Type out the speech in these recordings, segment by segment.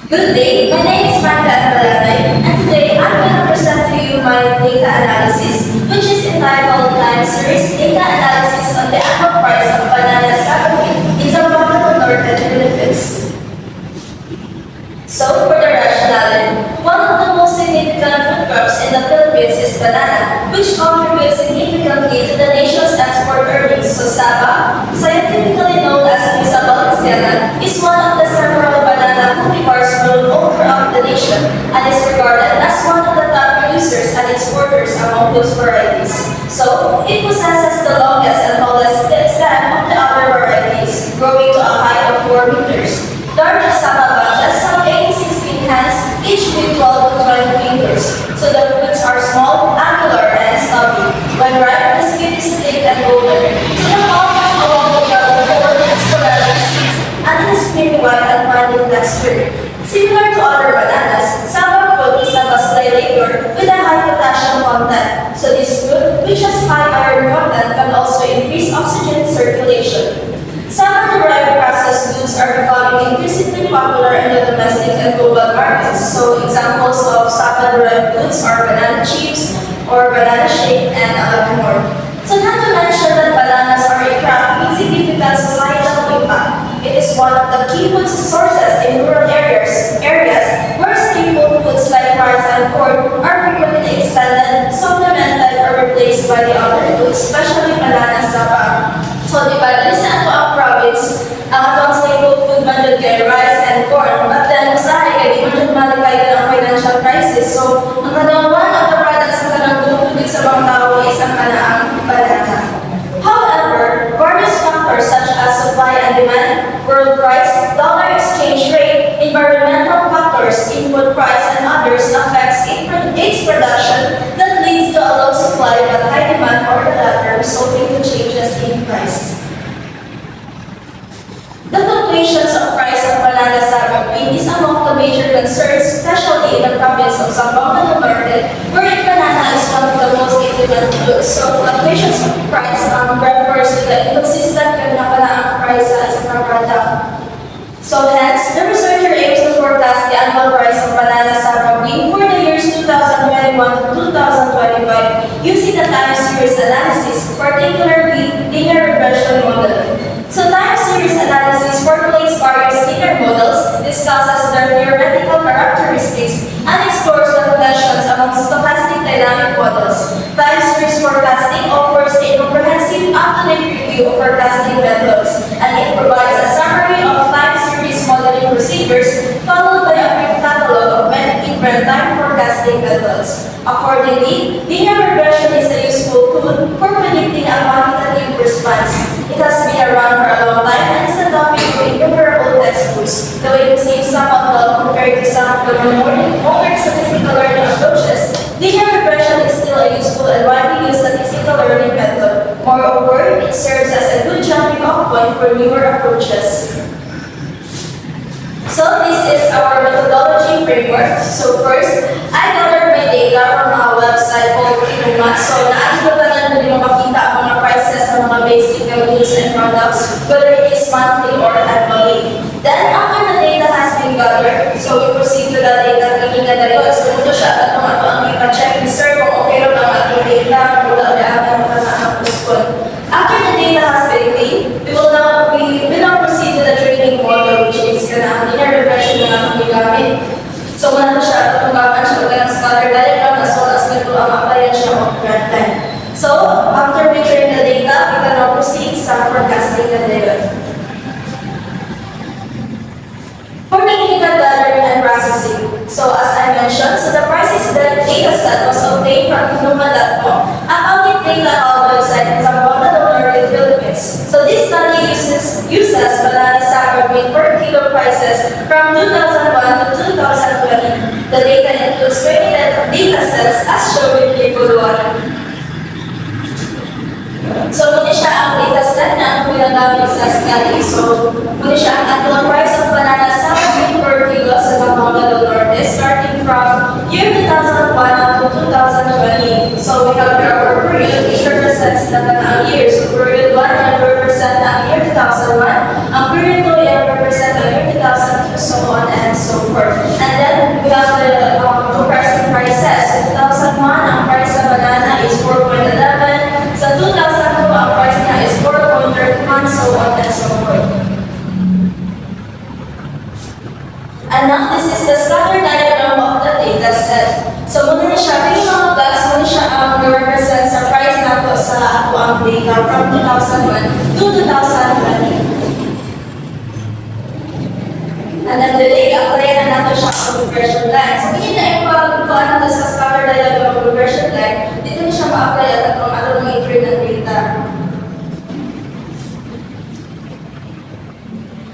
Good day, my name is Marta Albalanay, and today I'm going to present to you my data analysis, which is entitled Time Series Data Analysis on the Annual Price of Banana Sago in Zamboanga Norte, Philippines. So, for the rationale, one of the most significant food crops in the Philippines is banana, which contributes significantly to the nation's export earnings. So, Saba, scientifically known as Isabel Casiana, is one of the several banana cultivars grown all throughout the nation and is regarded as one of the top producers and exporters among those varieties. So, it possesses the longest and tallest stem of the other varieties, growing to a height of 4 meters. Large Saba bunches have 86 thin hands, each with 12 to 20 fingers. So the fruits are small, angular, and stubby. When ripe, the skin is thick and golden. So the pulp has a long yellow or sporadic seeds and has creamy white and mild in texture. Similar to other bananas, Saba fruit is a muscle liquor with a high potassium content. So this fruit, which has high iron content, can also increase oxygen circulation. Saba-derived processed goods are becoming increasingly popular in the domestic and global markets. So examples of Saba-derived goods are banana chips or banana shake and a lot more. So not to mention that bananas are a crop with significant societal impact. It is one of the key food sources in rural areas where staple foods like rice and corn are frequently extended, supplemented, or replaced by the other foods, especially banana saba. So, di ba, listen to ang province, ang atong staple food man dyan kay rice and corn, but then, usahay kay di man dyan malikay ng financial crisis. So, ang kanang one of the products na kanang tumutubig sa mga tao is ang kanaang banana. However, various factors such as supply and demand, world price, dollar exchange rate, environmental factors, input price, and others affects its production that leads to a low supply but high demand or the latter, resulting to changes in price. The fluctuations of price of banana sago bean is among the major concerns, especially in the province of Zamboanga del Norte, wherein banana is one of the most in-demand goods. So, fluctuations of price refers to the inconsistent kanya-kanyang price sa isang product. So, hence, the researcher aims to forecast the annual price of banana sago bean for the years 2021 to 2025 using the time series analysis, particularly linear regression model. So, time series analysis formulates various linear models, discusses their theoretical characteristics, and explores the connections among stochastic dynamic models. Time series forecasting offers a comprehensive up-to-date review of forecasting methods, and it provides a summary of time series modeling procedures, followed by a brief catalog of many different time forecasting methods. Accordingly, linear regression is a useful tool for predicting a quantitative response. It has been around for a long time and is a topic of innumerable textbooks. Though it seems somewhat dull compared to some of the more statistical learning approaches, linear regression is still a useful and widely used statistical learning method. Moreover, it serves as a good jumping-off point for newer approaches. So this is our methodology framework. So first, I gathered my data from our website called Kinuma. So naakita na din makakita ang mga prices ng mga basic goods and products, whether it is monthly or annually. Then after the data has been gathered, so we proceed to the data cleaning na dito. So ito siya at ang ipa-check ni sir kung okay rin ang ating data, kung wala ang respond. After the data has been cleaned, we will now proceed to the training model, which is ang linear regression na natin gamit. So, muna na siya at tunggapan siya ng scatter diagram as well as nito ang applyan siya of grad time. So, after we train the data, we can now proceed sa forecasting na data. For technical gathering and processing, so as I mentioned, so the prices that data set was obtained from Kinuma.com, an audit data website in Zamboanga del Norte, Philippines. So this study uses banana sago bean per kilo prices from 2001 to 2020. The data includes 20 data sets as shown in Table 1. So muna siya ang data set na ang ginagamit sa study. So muna siya ang annual price of banana sago bean per kilo sa Zamboanga del Norte starting from year 2001 up to 2020. So we have our period, which represents the kanaang year. So period 1 ay represent ang year 2001, ang period 2 ay represent ang year 2002, so on and so so forth. And then we have the comparison prices. So 2001, ang price sa banana is 4.11. Sa 2002, ang price niya is 4.31, so on and so forth. And now this is the scatter diagram of the data set. So muna na siya, yung mga dots, muna siya ang represent sa price na po sa ako ang data from 2001 to 2020. And then the data, apply na nato siya sa regression line. So hindi na yung pag-kuha nato sa scatter diagram of regression line, dito na siya ma-apply at itong atong entry ng data.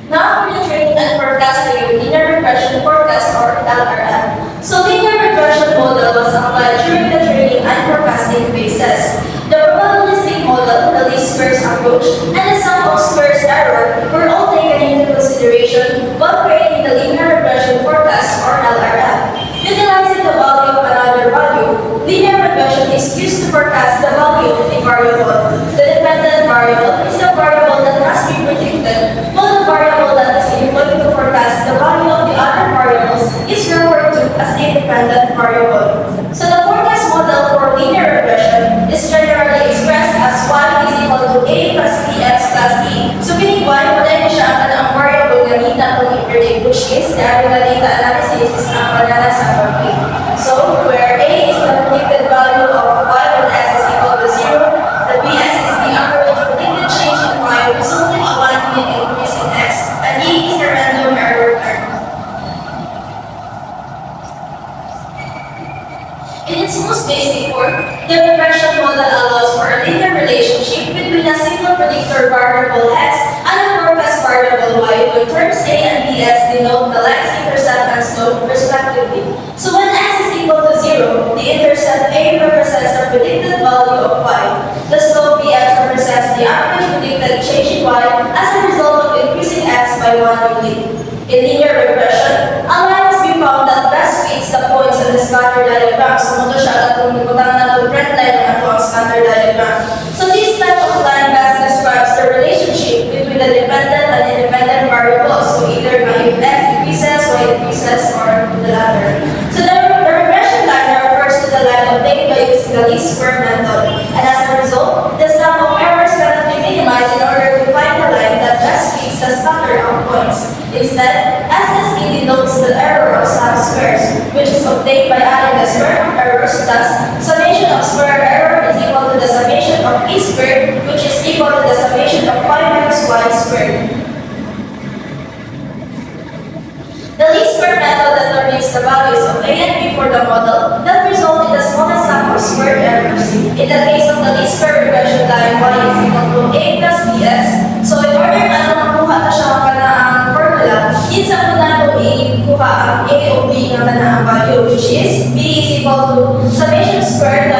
Now for the training and forecast review, linear regression forecast or LRF. So linear regression model was applied during the training and forecasting phases. The probabilistic model, the least squares approach, and the sum of squares error were all taken into consideration while creating the linear regression forecast or LRF. Utilizing the value of another value, linear regression is used to forecast the value of a variable. The dependent variable is the variable that must be predicted, while the variable that is employed to forecast the value of the other variables is referred to as a dependent variable. So the forecast model for linear regression is generally expressed as y is equal to a plus bx plus e. So meaning y, wala siya ang variable gamitan kung i-predict, which is the data analysis is ang banana sample p. So where a is the predicted value of y when x is equal to 0, the bx is the average predicted change in y resulting in 1 unit increase in x, and e is the random error term. In its most basic form, the regression model allows for a linear relationship between a single predictor variable x and a forecast variable y when terms a and bx denote the length, intercept, and slope respectively. So when x is equal to 0, the intercept a represents the predicted value of y. The slope bx represents the average predicted change in y as a result of increasing x by 1 unit. In linear regression, a line has been found that best fits the points in the scatter diagram. So ito siya at kung nagutang na itong red line na ito ang scatter diagram. So this type of line best describes the relationship between the dependent and independent variables. So either by if x increases, y increases, or the latter. So the regression line refers to the line obtained by using the least square method. And as a result, the sum of errors cannot be minimized in order to find the line that best fits the scatter of points. Instead, SSE denotes the error of sum squares, which is obtained by adding the square of errors. Thus, summation of square error is equal to the summation of e squared, which is equal to the summation of y minus y squared. The least square method determines the values of a and b for the model that result in the smallest sum of squared errors. In the case of the least square regression line, y is equal to a plus bx. So in order na makuha na siya ang formula, insa mo na ito i-kuha ang a o b na tanaang value, which is b is equal to summation square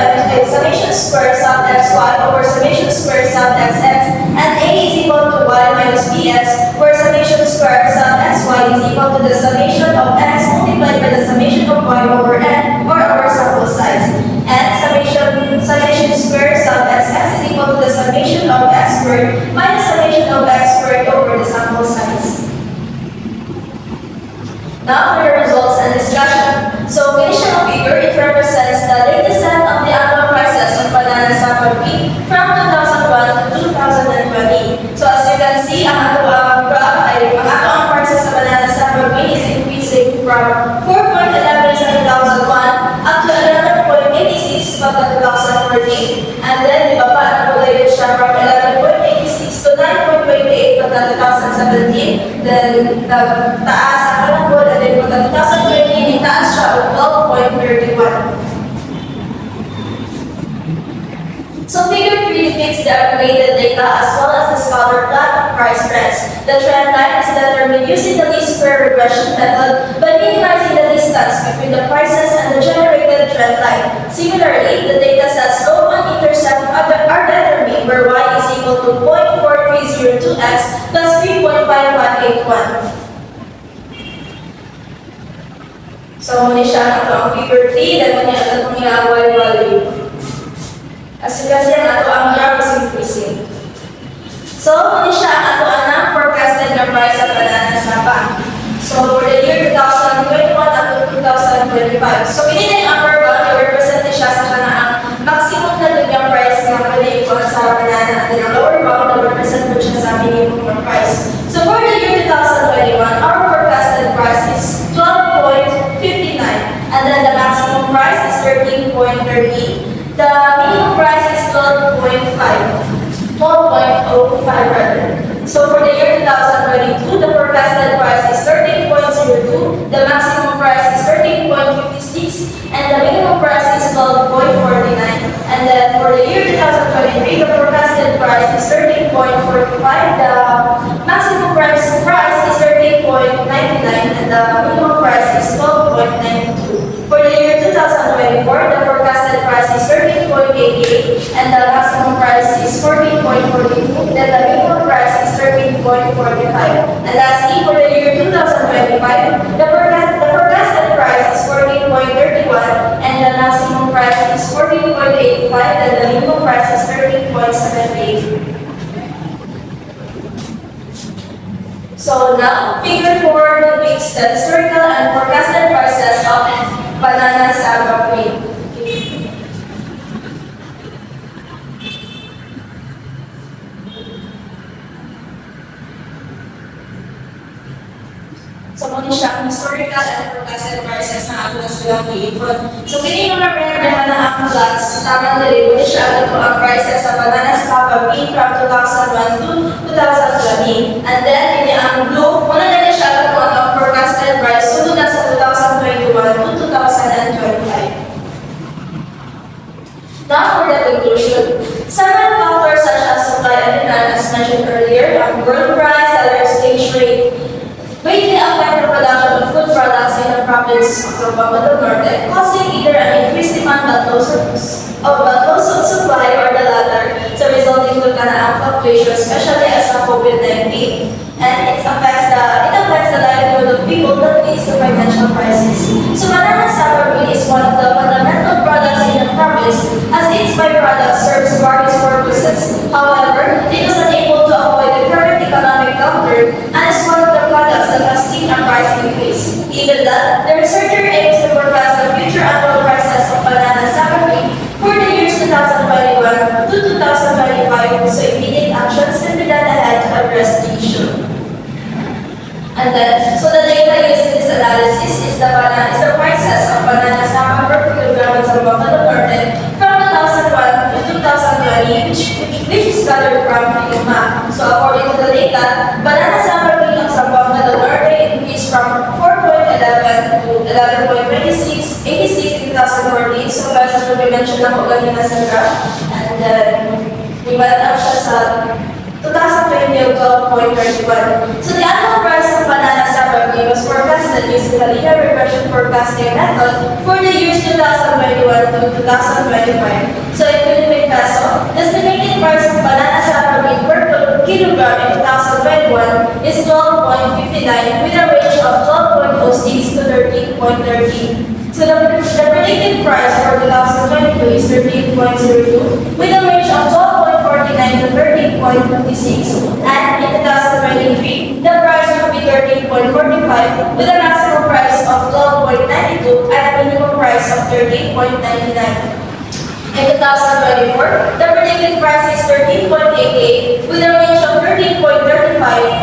sum xy over summation square sum xx, and a is equal to y minus bx, where summation square sum xy is equal to the summation of x multiplied by the summation of y over n, or our sample size, and summation square sum xx is equal to the summation of x squared minus summation of x squared over the sample size. Now for the results and discussion. So initial figure, it represents the data set of the annual prices of banana sample P from 2001 to 2020. So as you can see, ang ato ang graph ay ang ato ang prices sa banana sample P is increasing from 4.11 sa 2001 up to 11.86 pagka 2014. And then, di ba pa, nag-upgrade siya from 11.86 to 9.28 pagka 2017. Then, nagtaas ang kalangkod, and then pagka 2020, nagtaas siya of 12.31. So figure 3 depicts the aggregated data as well as the scatter plot of price trends. The trend line is determined using the least square regression method by minimizing the distance between the prices and the generated trend line. Similarly, the data set slope and intercept are determined where y is equal to 0.4302x plus 3.5588. So, muna siya ang figure 3, then muna ang y value. As you can see, ang ato ang graph is increasing. So, muna siya ang ato ang forecasted na price sa banana sapa. So, for the year 2001, 13.30. The minimum price is 12.05 rather. So for the year 2022, the forecasted price is 13.02, the maximum price is 13.56, and the minimum price is 12.49. And then for the year 2023, the forecasted price is 13.45, the maximum price is 13.99, and the minimum price is 12.92. For the year 2024, the forecasted price is 13.88, and the maximum price is 14.42, then the minimum price is 13.45. And lastly, for the year 2025, the forecasted price is 14.31, and the maximum price is 14.85, and the minimum price is 13.78. So now, figure 4 depicts the historical and forecasted prices of banana sago grape. So, muna siya ang historical and forecasted prices na ako na silang iipon. So, pinino na rin naman na ang plots. Tamang dali, muna siya ito ang prices sa banana sago grape from 2001 to 2020. And then, ini ang blue, muna na siya ito ang forecasted price sunod na sa 2021 to 2025. Now for the conclusion. Several factors such as supply and demand, as mentioned earlier, ang world price, dollar exchange rate, greatly affect the production of food products in the province of Zamboanga del Norte, causing either an increased demand but low supply or the latter, so resulting to kanaang fluctuation, especially as a COVID-19. And it affects the livelihood of people that leads to financial crisis. So banana sago grape is one of the fundamental products in the province, as its byproduct serves various purposes. However, it was unable to avoid the current economic downturn and is one of the products that has seen a price increase. Even that, the researcher aims to forecast the future annual prices of banana sago grape for the years 2021 to 2025, so immediate actions can be done ahead to address the issue. And then, so the data used in this analysis is the prices of banana sago per kilogram in Zamboanga del Norte from 2001 to 2020, which is gathered from Piluma. So according to the data, banana sago grape in Zamboanga del Norte increased from 4.11 to 11.86 in 2014. So as we mentioned na po kanina sa graph, and then ibalik up siya sa 2020 of 12.31. So the annual price of banana sago grape was forecasted using the linear regression forecasting method for the years 2021 to 2025. So in Philippine peso, the estimated price of banana sago grape per kilogram in 2021 is 12.59 with a range of 12.06 to 13.13. So the predicted price for 2022 is 13.02 with a range of 12.49 to 13.56, and in 2023, the price will be 13.45 with a maximum price of 12.92 and a minimum price of 13.99. In 2024, the predicted price is 13.88 with a range of 13.35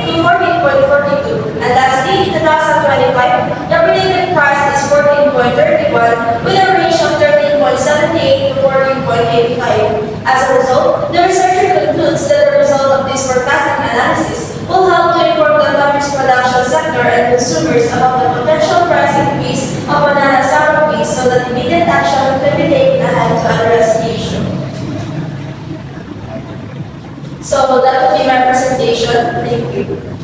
to 14.42. And lastly, in 2025, the predicted price is 14.31 with a range of 13.78 to 14.85. As a result, the researcher concludes that the result of this forecasting analysis will help to inform the country's production sector and consumers about the potential price increase of banana sago grape so that immediate action can be taken ahead to address the issue. So that would be my presentation. Thank you.